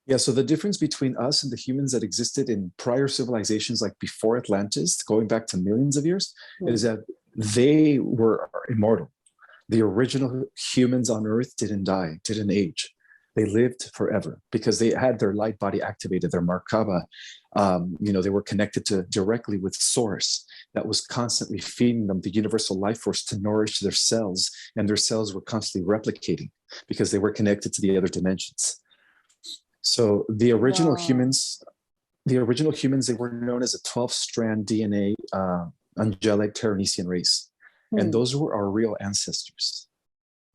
Yeah, so the difference between us and the humans that existed in prior civilizations, like before Atlantis, going back to millions of years, is Hmm. that they were immortal. The original humans on Earth didn't die, didn't age. They lived forever because they had their light body activated, their Markaba. They were connected to directly with Source that was constantly feeding them the universal life force to nourish their cells, and their cells were constantly replicating because they were connected to the other dimensions. So Wow. the original humans, they were known as a 12-strand DNA angelic Terranesian race, and Hmm. those were our real ancestors,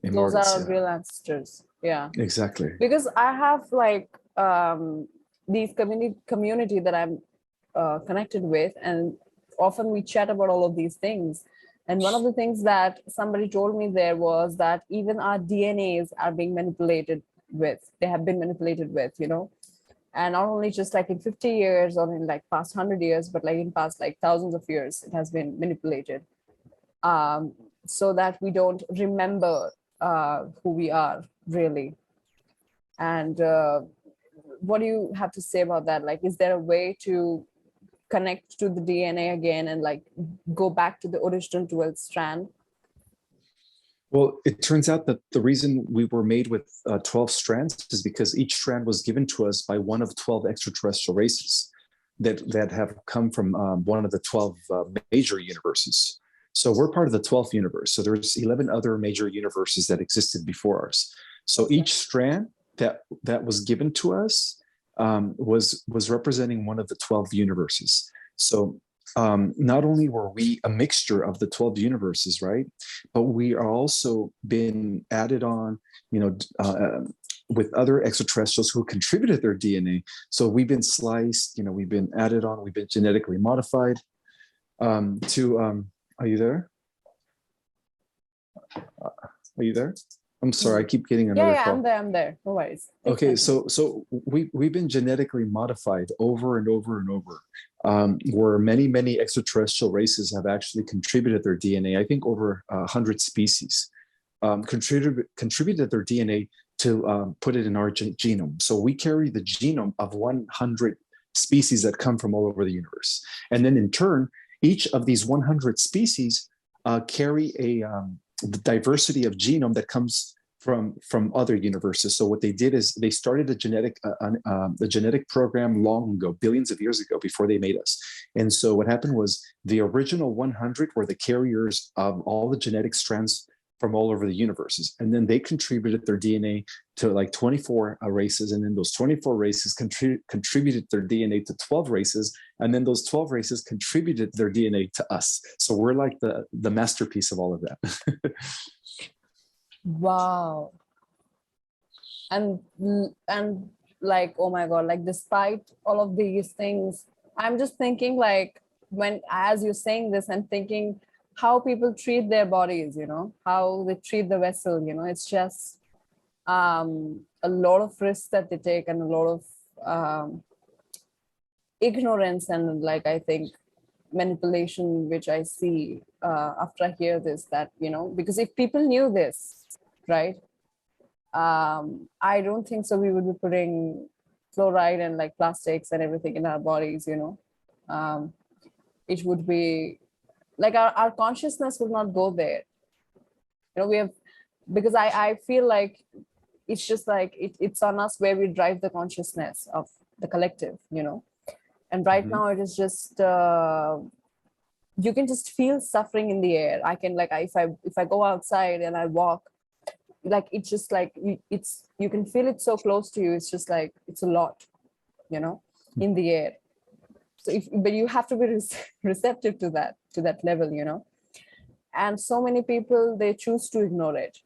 Those are immortals. our Yeah, real ancestors. Yeah. exactly. Because I have like these community that I'm connected with, and often we chat about all of these things. And one of the things that somebody told me there was that even our DNAs are being manipulated with. They have been manipulated with, and not only just like in 50 years or in like past 100 years, but like in past like thousands of years, it has been manipulated, um, so that we don't remember who we are really. And what do you have to say about that? Like, is there a way to connect to the DNA again and like go back to the original 12th strand? Well, it turns out that the reason we were made with 12 strands is because each strand was given to us by one of 12 extraterrestrial races that have come from one of the 12 major universes. So we're part of the 12th universe. So there's 11 other major universes that existed before ours. So Okay. each strand that was given to us was representing one of the 12 universes. So not only were we a mixture of the 12 universes, right? But we are also been added on, you know, with other extraterrestrials who contributed their DNA. So we've been sliced, we've been added on, we've been genetically modified are you there? Are you there? I'm sorry, I Mm. keep getting Yeah, another yeah, I'm call. there. I'm there. No worries. Please Okay, continue. so we've been genetically modified over and over and over, where many extraterrestrial races have actually contributed their DNA. I think over 100 species contributed their DNA to put it in our genome. So we carry the genome of 100 species that come from all over the universe, and then in turn, each of these 100 species carry a the diversity of genome that comes from other universes. So what they did is they started a genetic program long ago, billions of years ago, before they made us. And so what happened was the original 100 were the carriers of all the genetic strands from all over the universes, and then they contributed their DNA to like 24 races, and then those 24 races contributed their DNA to 12 races, and then those 12 races contributed their DNA to us. So we're like the masterpiece of all of that. Wow. And and like, oh my God, like despite all of these things, I'm just thinking like, when as you're saying this, I'm thinking how people treat their bodies, how they treat the vessel, it's just a lot of risks that they take, and a lot of ignorance, and like I think manipulation which I see after I hear this, that because if people knew this, right, I don't think so we would be putting fluoride and like plastics and everything in our bodies. um, it would be like our consciousness would not go there. We have, because I feel like it's just like it's on us where we drive the consciousness of the collective. And right Mhm. now it is just you can just feel suffering in the air. I can, like, if I go outside and I walk, like it's just like you can feel it so close to you. It's just like it's a lot, you know in the air. So but you have to be receptive to that level. And so many people, they choose to ignore it,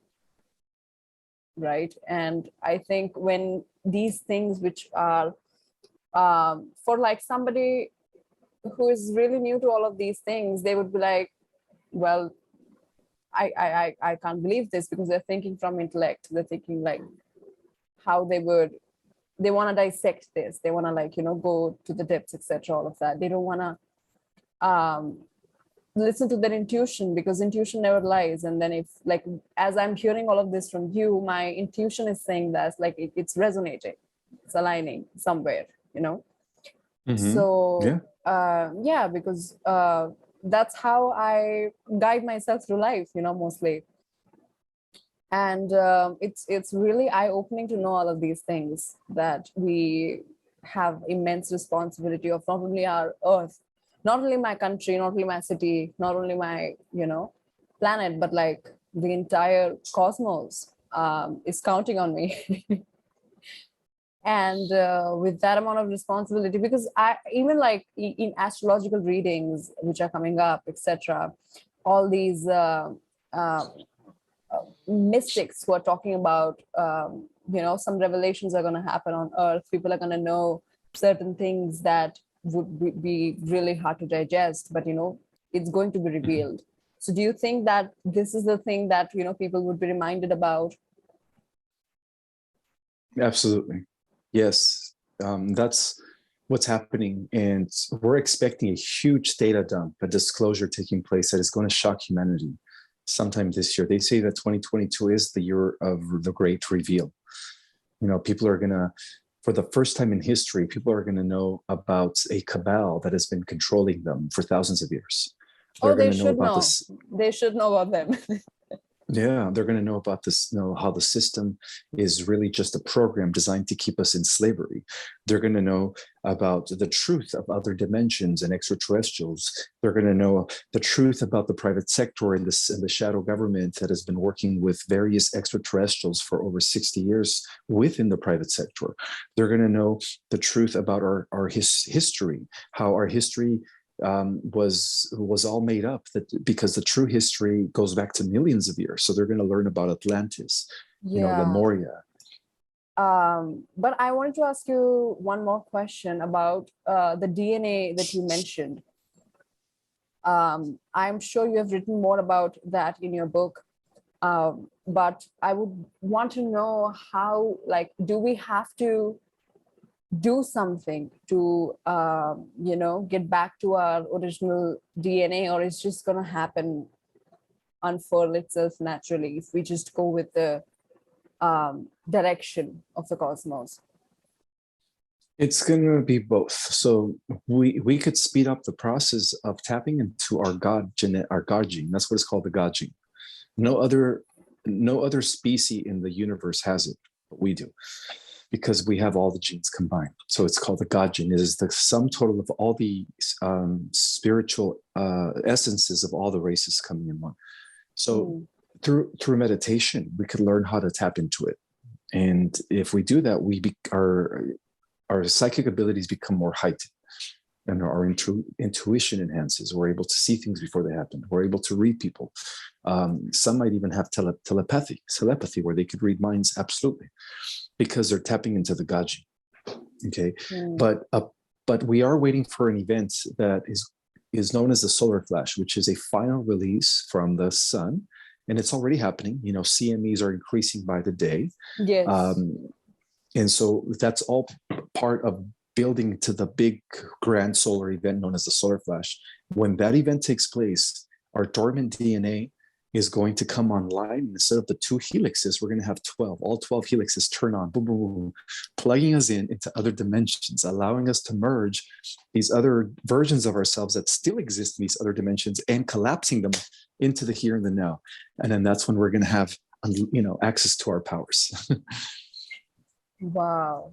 right? And I think when these things which are for like somebody who is really new to all of these things, they would be like, well, I can't believe this, because they're thinking from intellect. They're thinking like how they want to dissect this. They want to, like, go to the depths, etc., all of that. They don't want to listen to their intuition, because intuition never lies. And then if, like, as I'm hearing all of this from you, my intuition is saying that, like, it's resonating. it's aligning somewhere, you know. Mm-hmm. So Yeah. yeah, because that's how I guide myself through life, you know, mostly. And it's really eye-opening to know all of these things, that we have immense responsibility of not only our earth, not only my country, not only my city, not only my, you know, planet, but like the entire cosmos is counting on me. And with that amount of responsibility, because I even like in astrological readings which are coming up, etc., all these uh, mystics who are talking about, you know, some revelations are going to happen on earth, people are going to know certain things that would be really hard to digest, but you know, it's going to be Mhm. revealed. So do you think that this is the thing that, you know, people would be reminded about? Absolutely. Yes. That's what's happening. And we're expecting a huge data dump, a disclosure taking place that is going to shock humanity sometime this year. They say that 2022 is the year of the great reveal. You know, people are going to, for the first time in history, people are going to know about a cabal that has been controlling them for thousands of years. Oh, They're going they to know should about know. this. They should know about them. Yeah, they're going to know about this, know how the system is really just a program designed to keep us in slavery. They're going to know about the truth of other dimensions and extraterrestrials. They're going to know the truth about the private sector and this and the shadow government that has been working with various extraterrestrials for over 60 years within the private sector. They're going to know the truth about our history, how our history was all made up, that because the true history goes back to millions of years. So they're going to learn about Atlantis, you know, Yeah. Lemuria. But I wanted to ask you one more question about the DNA that you mentioned. I'm sure you have written more about that in your book. But I would want to know how, like, do we have to do something to, you know, get back to our original DNA, or it's just going to happen, unfurl itself naturally if we just go with the direction of the cosmos? It's going to be both. So we could speed up the process of tapping into our our God gene. That's what it's called, the God gene. No other species in the universe has it, but we do, because we have all the genes combined. So it's called the God gene. It is the sum total of all the spiritual essences of all the races coming in one. So through meditation, we could learn how to tap into it. And if we do that, our psychic abilities become more heightened, and our intuition enhances. We're able to see things before they happen. We're able to read people. Some might even have telepathy, where they could read minds, absolutely, because they're tapping into the God gene. Okay, but we are waiting for an event that is known as the solar flash, which is a final release from the sun, and it's already happening. You know, CMEs are increasing by the day. Yes. And so that's all part of building to the big grand solar event known as the solar flash. When that event takes place, our dormant DNA is going to come online. Instead of the 2 helixes, we're going to have 12. All 12 helixes turn on, boom, boom, boom, plugging us into other dimensions, allowing us to merge these other versions of ourselves that still exist in these other dimensions and collapsing them into the here and the now. And then that's when we're going to have, access to our powers. Wow.